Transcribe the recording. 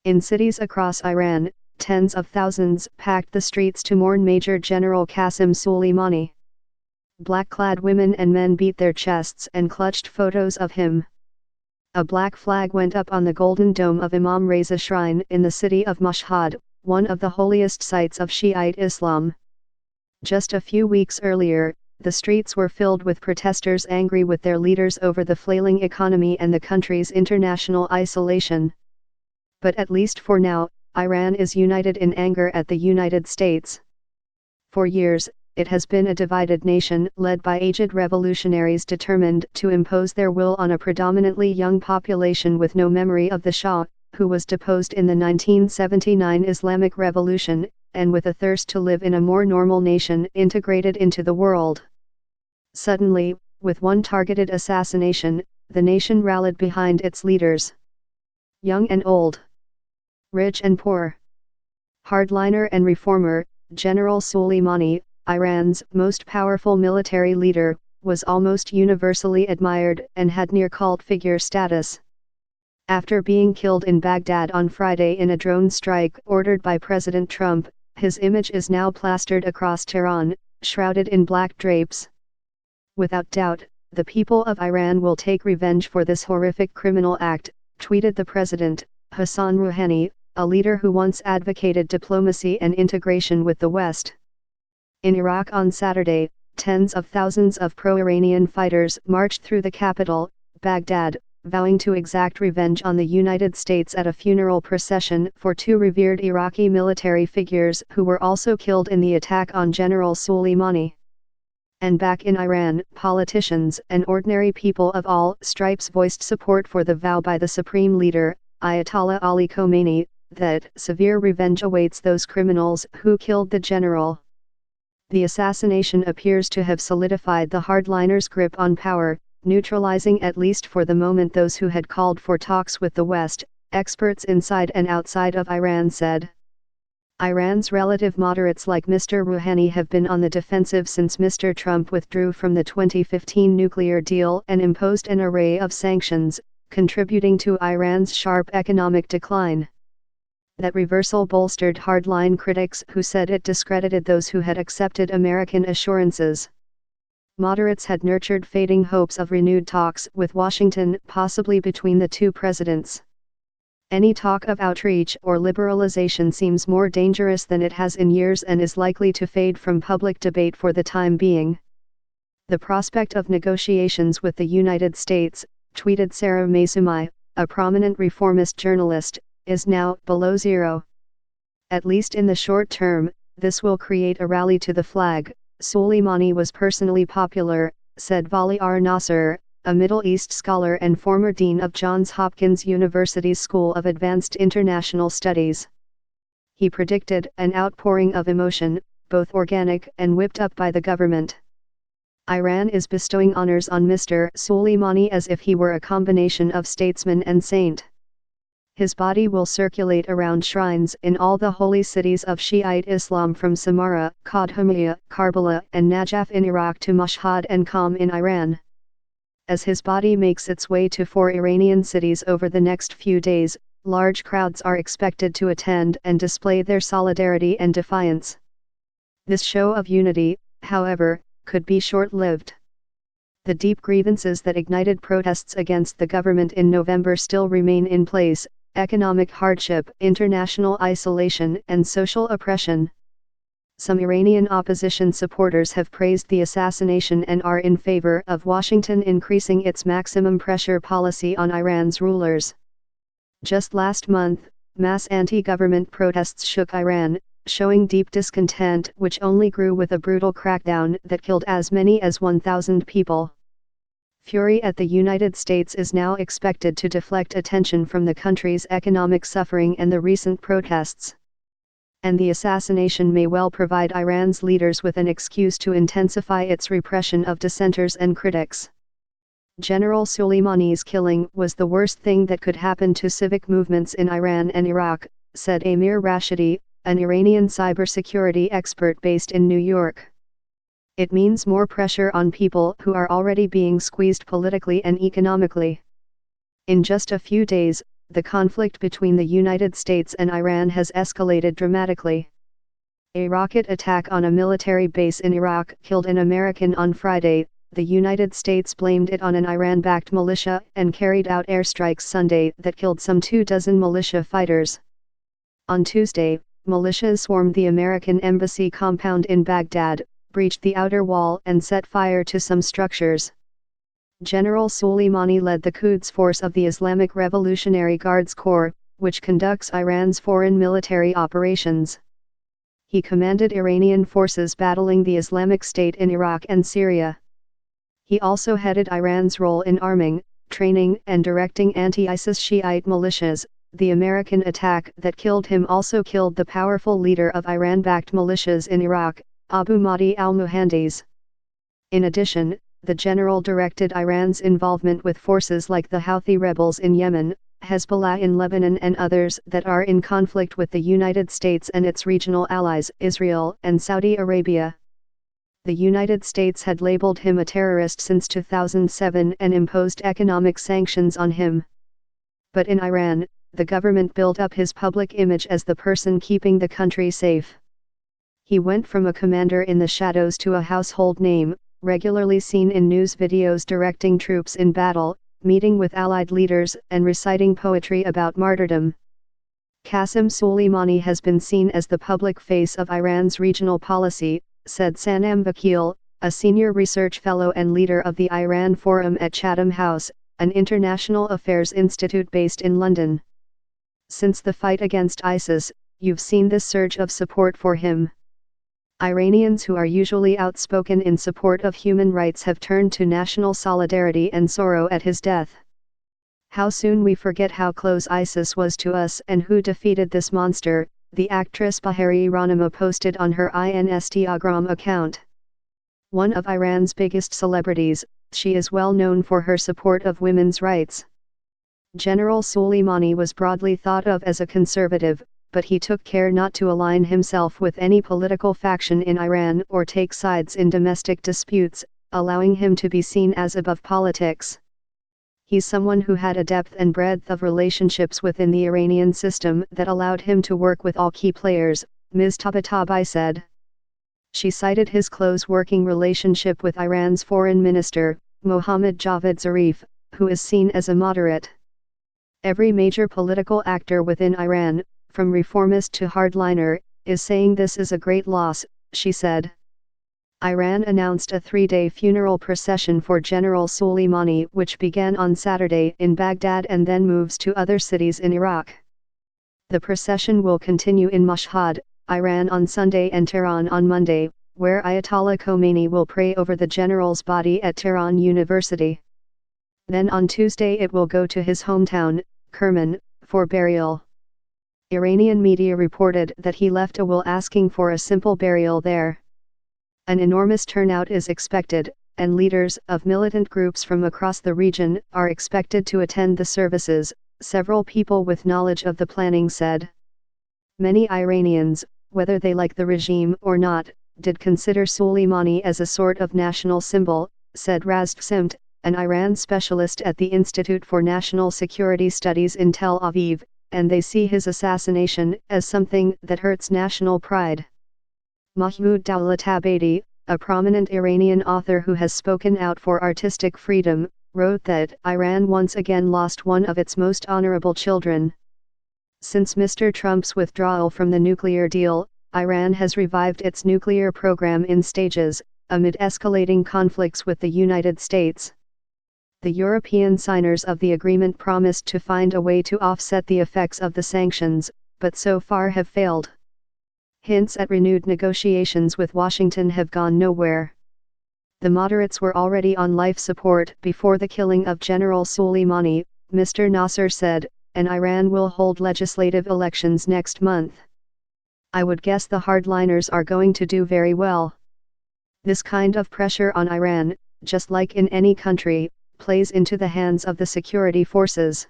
In cities across Iran, tens of thousands packed the streets to mourn Major General Qasem Soleimani. Black-clad women and men beat their chests and clutched photos of him. A black flag went up on the golden dome of Imam Reza Shrine in the city of Mashhad, one of the holiest sites of Shiite Islam. Just a few weeks earlier, the streets were filled with protesters angry with their leaders over the flailing economy and the country's international isolation. But at least for now, Iran is united in anger at the United States. For years, it has been a divided nation led by aged revolutionaries determined to impose their will on a predominantly young population with no memory of the Shah, who was deposed in the 1979 Islamic Revolution, and with a thirst to live in a more normal nation integrated into the world. Suddenly, with one targeted assassination, the nation rallied behind its leaders. Young and old, rich and poor. Hardliner and reformer, General Soleimani, Iran's most powerful military leader, was almost universally admired and had near cult figure status. After being killed in Baghdad on Friday in a drone strike ordered by President Trump, his image is now plastered across Tehran, shrouded in black drapes. Without doubt, the people of Iran will take revenge for this horrific criminal act, tweeted the president, Hassan Rouhani, a leader who once advocated diplomacy and integration with the West. In Iraq on Saturday, tens of thousands of pro-Iranian fighters marched through the capital, Baghdad, vowing to exact revenge on the United States at a funeral procession for two revered Iraqi military figures who were also killed in the attack on General Soleimani. And back in Iran, politicians and ordinary people of all stripes voiced support for the vow by the supreme leader, Ayatollah Ali Khomeini, that severe revenge awaits those criminals who killed the general. The assassination appears to have solidified the hardliners' grip on power, neutralizing at least for the moment those who had called for talks with the West, experts inside and outside of Iran said. Iran's relative moderates like Mr. Rouhani have been on the defensive since Mr. Trump withdrew from the 2015 nuclear deal and imposed an array of sanctions, contributing to Iran's sharp economic decline. That reversal bolstered hardline critics who said it discredited those who had accepted American assurances. Moderates had nurtured fading hopes of renewed talks with Washington, possibly between the two presidents. Any talk of outreach or liberalization seems more dangerous than it has in years and is likely to fade from public debate for the time being. The prospect of negotiations with the United States, tweeted Sarah Masumai, a prominent reformist journalist, is now below zero. At least in the short term, this will create a rally to the flag. Soleimani was personally popular, said Vali Nasser, a Middle East scholar and former dean of Johns Hopkins University's School of Advanced International Studies. He predicted an outpouring of emotion, both organic and whipped up by the government. Iran is bestowing honors on Mr. Soleimani as if he were a combination of statesman and saint. His body will circulate around shrines in all the holy cities of Shiite Islam from Samarra, Qadhimiyya, Karbala and Najaf in Iraq to Mashhad and Qom in Iran. As his body makes its way to 4 Iranian cities over the next few days, large crowds are expected to attend and display their solidarity and defiance. This show of unity, however, could be short-lived. The deep grievances that ignited protests against the government in November still remain in place: economic hardship, international isolation, and social oppression. Some Iranian opposition supporters have praised the assassination and are in favor of Washington increasing its maximum pressure policy on Iran's rulers. Just last month, mass anti-government protests shook Iran, showing deep discontent which only grew with a brutal crackdown that killed as many as 1,000 people. Fury at the United States is now expected to deflect attention from the country's economic suffering and the recent protests. And the assassination may well provide Iran's leaders with an excuse to intensify its repression of dissenters and critics. General Soleimani's killing was the worst thing that could happen to civic movements in Iran and Iraq, said Amir Rashidi, an Iranian cybersecurity expert based in New York. It means more pressure on people who are already being squeezed politically and economically. In just a few days, the conflict between the United States and Iran has escalated dramatically. A rocket attack on a military base in Iraq killed an American on Friday. The United States blamed it on an Iran-backed militia and carried out airstrikes Sunday that killed some 24 militia fighters. On Tuesday, militias swarmed the American embassy compound in Baghdad, breached the outer wall and set fire to some structures. General Soleimani led the Quds Force of the Islamic Revolutionary Guards Corps, which conducts Iran's foreign military operations. He commanded Iranian forces battling the Islamic State in Iraq and Syria. He also headed Iran's role in arming, training and directing anti-ISIS Shiite militias. The American attack that killed him also killed the powerful leader of Iran-backed militias in Iraq, Abu Mahdi al-Muhandis. In addition, the general directed Iran's involvement with forces like the Houthi rebels in Yemen, Hezbollah in Lebanon and others that are in conflict with the United States and its regional allies Israel and Saudi Arabia. The United States had labeled him a terrorist since 2007 and imposed economic sanctions on him. But in Iran, the government built up his public image as the person keeping the country safe. He went from a commander in the shadows to a household name, regularly seen in news videos directing troops in battle, meeting with allied leaders and reciting poetry about martyrdom. Qasem Soleimani has been seen as the public face of Iran's regional policy, said Sanam Vakil, a senior research fellow and leader of the Iran Forum at Chatham House, an international affairs institute based in London. Since the fight against ISIS, you've seen this surge of support for him. Iranians who are usually outspoken in support of human rights have turned to national solidarity and sorrow at his death. How soon we forget how close ISIS was to us and who defeated this monster, the actress Bahari Ranama posted on her Instagram account. One of Iran's biggest celebrities, she is well known for her support of women's rights. General Soleimani was broadly thought of as a conservative, but he took care not to align himself with any political faction in Iran or take sides in domestic disputes, allowing him to be seen as above politics. He's someone who had a depth and breadth of relationships within the Iranian system that allowed him to work with all key players, Ms. Tabatabai said. She cited his close working relationship with Iran's foreign minister, Mohammad Javad Zarif, who is seen as a moderate. Every major political actor within Iran, from reformist to hardliner, is saying this is a great loss, she said. Iran announced a 3-day funeral procession for General Soleimani which began on Saturday in Baghdad and then moves to other cities in Iraq. The procession will continue in Mashhad, Iran on Sunday and Tehran on Monday, where Ayatollah Khomeini will pray over the general's body at Tehran University. Then on Tuesday it will go to his hometown, Kerman, for burial. Iranian media reported that he left a will asking for a simple burial there. An enormous turnout is expected, and leaders of militant groups from across the region are expected to attend the services, several people with knowledge of the planning said. Many Iranians, whether they like the regime or not, did consider Soleimani as a sort of national symbol, said Rast Simt, an Iran specialist at the Institute for National Security Studies in Tel Aviv, and they see his assassination as something that hurts national pride. Mahmoud Dawlatabadi, a prominent Iranian author who has spoken out for artistic freedom, wrote that Iran once again lost one of its most honorable children. Since Mr. Trump's withdrawal from the nuclear deal, Iran has revived its nuclear program in stages, amid escalating conflicts with the United States. The European signers of the agreement promised to find a way to offset the effects of the sanctions, but so far have failed. Hints at renewed negotiations with Washington have gone nowhere. The moderates were already on life support before the killing of General Soleimani, Mr. Nasser said, and Iran will hold legislative elections next month. I would guess the hardliners are going to do very well. This kind of pressure on Iran, just like in any country, plays into the hands of the security forces.